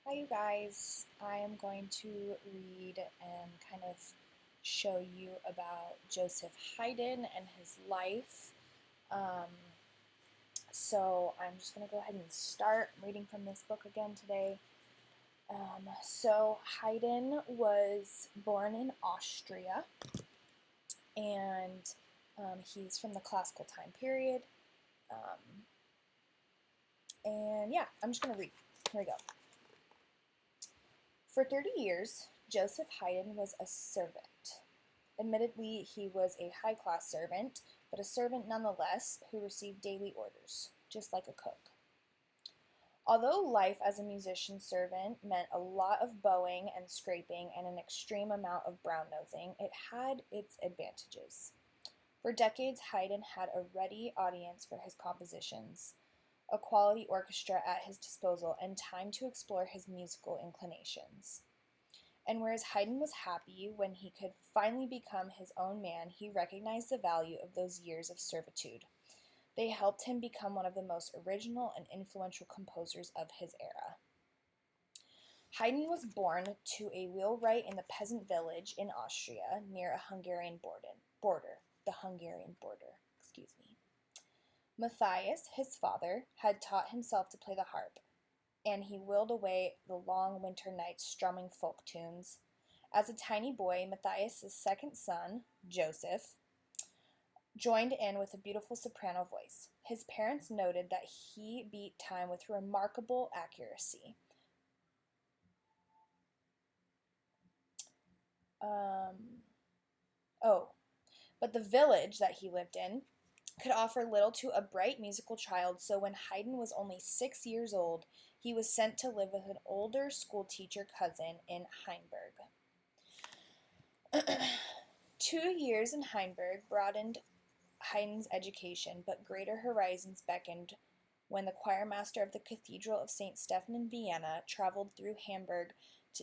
Hi, you guys. I am going to read and kind of show you about Joseph Haydn and his life. Um, I'm just going to go ahead and start reading from this book again today. Haydn was born in Austria, and he's from the classical time period. I'm just going to read. Here we go. For 30 years, Joseph Haydn was a servant. Admittedly, he was a high-class servant, but a servant nonetheless who received daily orders, just like a cook. Although life as a musician servant meant a lot of bowing and scraping and an extreme amount of brown-nosing, it had its advantages. For decades, Haydn had a ready audience for his compositions, a quality orchestra at his disposal, and time to explore his musical inclinations. And whereas Haydn was happy when he could finally become his own man, he recognized the value of those years of servitude. They helped him become one of the most original and influential composers of his era. Haydn was born to a wheelwright in the peasant village in Austria near a Hungarian border. The Hungarian border, excuse me. Matthias, his father, had taught himself to play the harp, and he whiled away the long winter nights strumming folk tunes. As a tiny boy, Matthias' second son, Joseph, joined in with a beautiful soprano voice. His parents noted that he beat time with remarkable accuracy. But the village that he lived in could offer little to a bright musical child, so when Haydn was only 6 years old, he was sent to live with an older schoolteacher cousin in Hainburg. 2 years in Hainburg broadened Haydn's education, but greater horizons beckoned when the choirmaster of the Cathedral of St. Stephen in Vienna traveled through Hamburg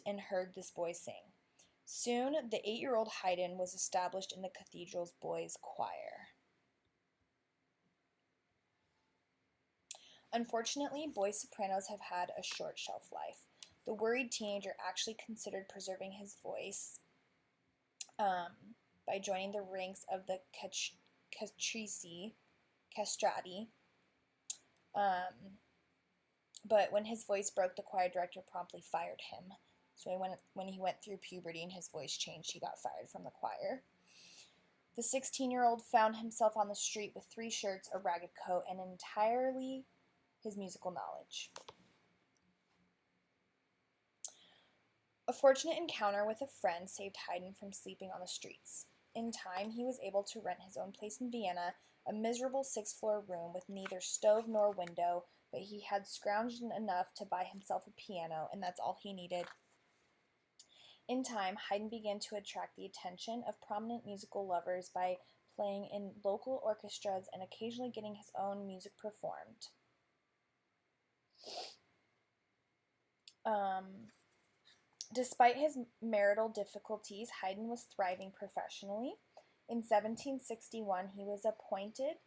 and heard this boy sing. Soon, the 8-year-old Haydn was established in the cathedral's boys' choir. Unfortunately, boy sopranos have had a short shelf life. The worried teenager actually considered preserving his voice by joining the ranks of the castrati. But when his voice broke, the choir director promptly fired him. So when he went through puberty and his voice changed, he got fired from the choir. The 16-year-old found himself on the street with 3 shirts, a ragged coat, and entirely his musical knowledge. A fortunate encounter with a friend saved Haydn from sleeping on the streets. In time, he was able to rent his own place in Vienna, a miserable 6th-floor room with neither stove nor window, but he had scrounged enough to buy himself a piano, and that's all he needed. In time, Haydn began to attract the attention of prominent musical lovers by playing in local orchestras and occasionally getting his own music performed. Despite his marital difficulties, Haydn was thriving professionally. In 1761, he was appointed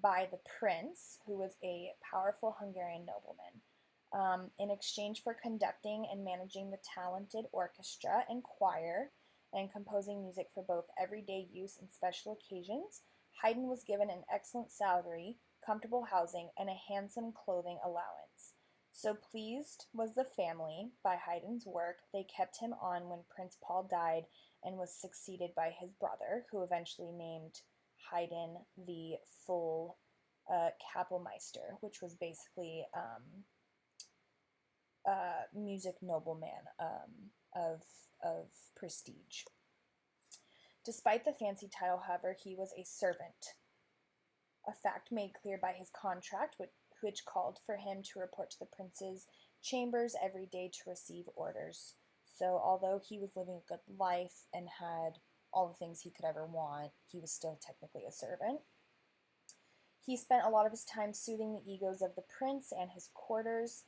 by the prince, who was a powerful Hungarian nobleman, in exchange for conducting and managing the talented orchestra and choir and composing music for both everyday use and special occasions. Haydn was given an excellent salary, comfortable housing, and a handsome clothing allowance. So pleased was the family by Haydn's work, they kept him on when Prince Paul died and was succeeded by his brother, who eventually named Haydn the full Kapellmeister, which was basically music nobleman of prestige. Despite the fancy title, however, he was a servant, a fact made clear by his contract, which called for him to report to the prince's chambers every day to receive orders. So although he was living a good life and had all the things he could ever want, he was still technically a servant. He spent a lot of his time soothing the egos of the prince and his courtiers,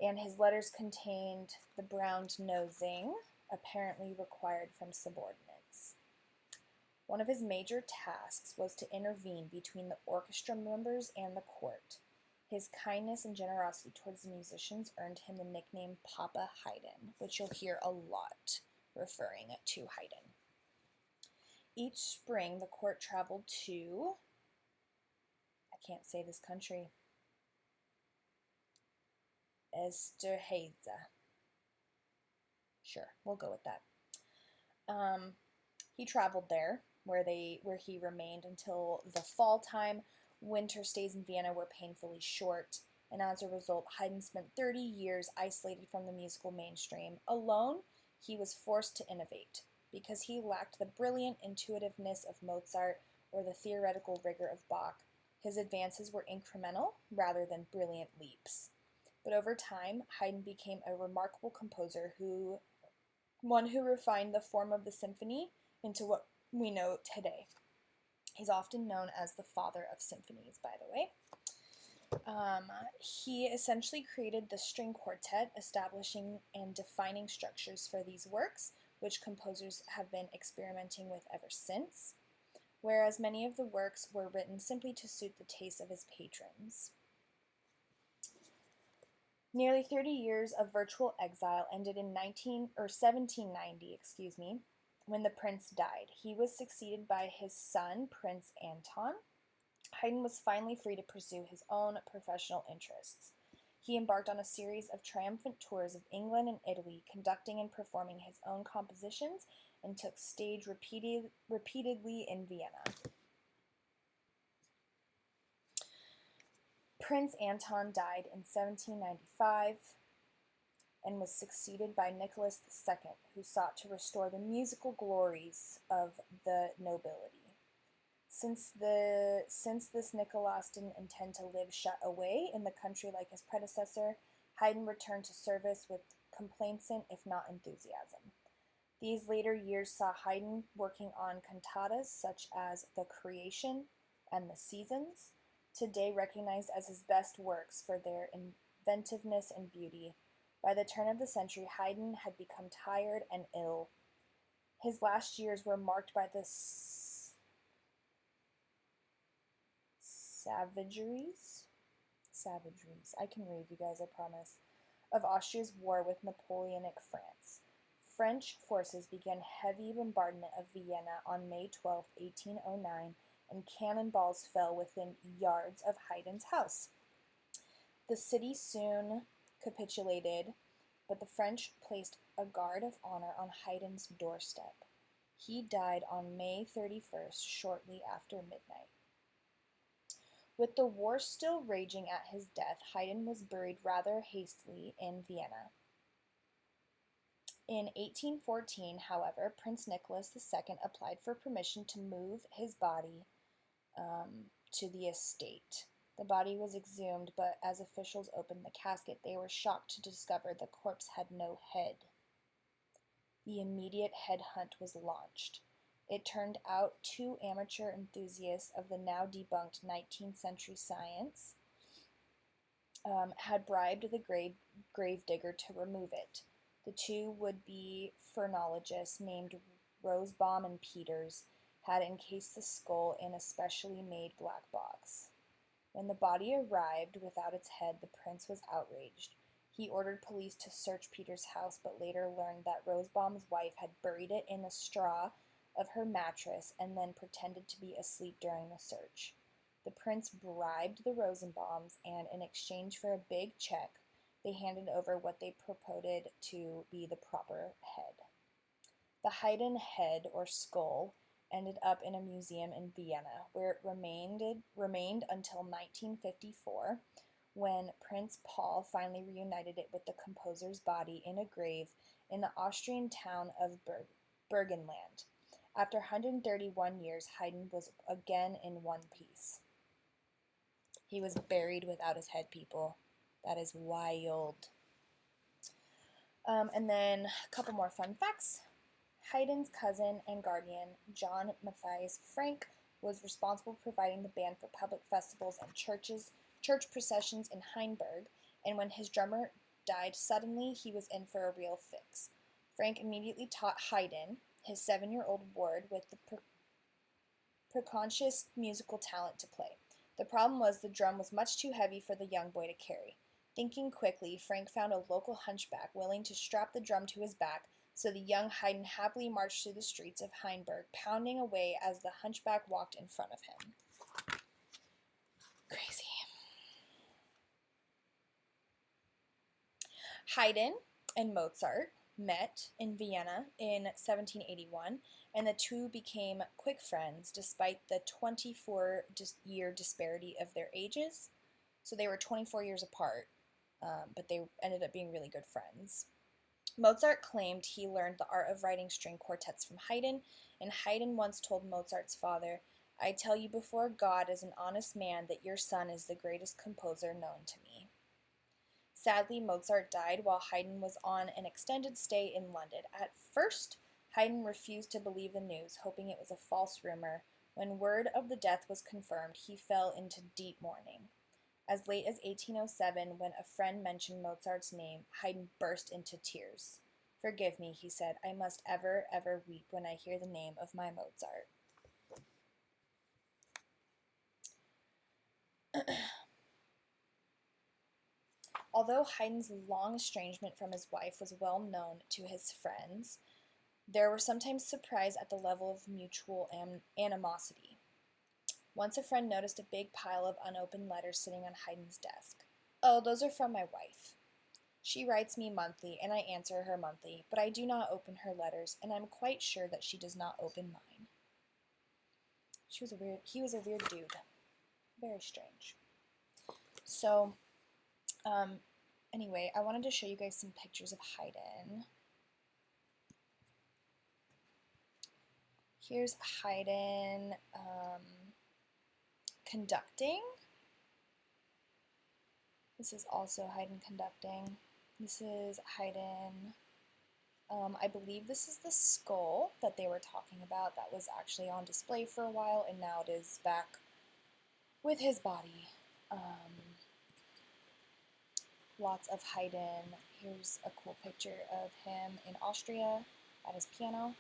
and his letters contained the brown nosing apparently required from subordinates. One of his major tasks was to intervene between the orchestra members and the court. His kindness and generosity towards the musicians earned him the nickname Papa Haydn, which you'll hear a lot referring to Haydn. Each spring, the court traveled to, I can't say this country, Esterhazy. Sure, we'll go with that. He traveled there, where he remained until the fall time. Winter stays in Vienna were painfully short, and as a result, Haydn spent 30 years isolated from the musical mainstream. Alone, he was forced to innovate. Because he lacked the brilliant intuitiveness of Mozart or the theoretical rigor of Bach, his advances were incremental rather than brilliant leaps. But over time, Haydn became a remarkable composer one who refined the form of the symphony into what we know today. He's often known as the father of symphonies, by the way. He essentially created the string quartet, establishing and defining structures for these works, which composers have been experimenting with ever since, whereas many of the works were written simply to suit the taste of his patrons. Nearly 30 years of virtual exile ended in 1790, when the prince died. He was succeeded by his son, Prince Anton. Haydn was finally free to pursue his own professional interests. He embarked on a series of triumphant tours of England and Italy, conducting and performing his own compositions, and took stage repeatedly in Vienna. Prince Anton died in 1795 and was succeeded by Nicholas II, who sought to restore the musical glories of the nobility. Since this Nicholas didn't intend to live shut away in the country like his predecessor, Haydn returned to service with complacent, if not enthusiasm. These later years saw Haydn working on cantatas such as The Creation and The Seasons, today recognized as his best works for their inventiveness and beauty. By the turn of the century, Haydn had become tired and ill. His last years were marked by the savageries, I can read, you guys, I promise, of Austria's war with Napoleonic France. French forces began heavy bombardment of Vienna on May 12, 1809, and cannonballs fell within yards of Haydn's house. The city soon capitulated, but the French placed a guard of honor on Haydn's doorstep. He died on May 31st, shortly after midnight. With the war still raging at his death, Haydn was buried rather hastily in Vienna. In 1814, however, Prince Nicholas II applied for permission to move his body to the estate. The body was exhumed, but as officials opened the casket, they were shocked to discover the corpse had no head. The immediate head hunt was launched. It turned out 2 amateur enthusiasts of the now debunked 19th century science had bribed the gravedigger to remove it. The 2 would-be phrenologists named Rosebaum and Peters had encased the skull in a specially made black box. When the body arrived without its head, the prince was outraged. He ordered police to search Peters' house, but later learned that Rosebaum's wife had buried it in the straw of her mattress and then pretended to be asleep during the search. The prince bribed the Rosenbaums, and in exchange for a big check, they handed over what they purported to be the proper head. The Haydn head, or skull, ended up in a museum in Vienna, where it remained until 1954, when Prince Paul finally reunited it with the composer's body in a grave in the Austrian town of Burgenland. After 131 years, Haydn was again in one piece. He was buried without his head, people. That is wild. And then a couple more fun facts. Haydn's cousin and guardian, John Matthias Frank, was responsible for providing the band for public festivals and church processions in Hainburg, and when his drummer died suddenly, he was in for a real fix. Frank immediately taught Haydn, his 7-year-old ward, with the precocious musical talent to play. The problem was the drum was much too heavy for the young boy to carry. Thinking quickly, Frank found a local hunchback willing to strap the drum to his back, so the young Haydn happily marched through the streets of Heinsberg, pounding away as the hunchback walked in front of him. Crazy. Haydn and Mozart met in Vienna in 1781, and the two became quick friends despite the 24-year disparity of their ages. So they were 24 years apart, but they ended up being really good friends. Mozart claimed he learned the art of writing string quartets from Haydn, and Haydn once told Mozart's father, "I tell you before God as an honest man that your son is the greatest composer known to me." Sadly, Mozart died while Haydn was on an extended stay in London. At first, Haydn refused to believe the news, hoping it was a false rumor. When word of the death was confirmed, he fell into deep mourning. As late as 1807, when a friend mentioned Mozart's name, Haydn burst into tears. "Forgive me," he said, "I must ever, ever weep when I hear the name of my Mozart." Although Haydn's long estrangement from his wife was well known to his friends, there were sometimes surprise at the level of mutual animosity. Once a friend noticed a big pile of unopened letters sitting on Haydn's desk. "Oh, those are from my wife. She writes me monthly, and I answer her monthly, but I do not open her letters, and I'm quite sure that she does not open mine." He was a weird dude. Very strange. So, anyway, I wanted to show you guys some pictures of Haydn. Here's Haydn conducting. This is also Haydn conducting. This is Haydn. I believe this is the skull that they were talking about that was actually on display for a while, and now it is back with his body. Lots of Haydn. Here's a cool picture of him in Austria at his piano.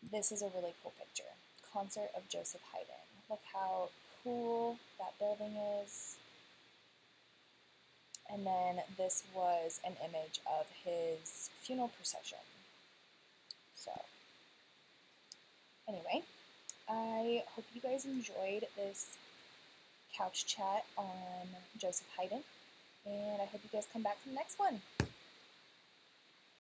This is a really cool picture. Concert of Joseph Haydn. Look how cool that building is. And then this was an image of his funeral procession. So, anyway, I hope you guys enjoyed this couch chat on Joseph Haydn, and I hope you guys come back for the next one.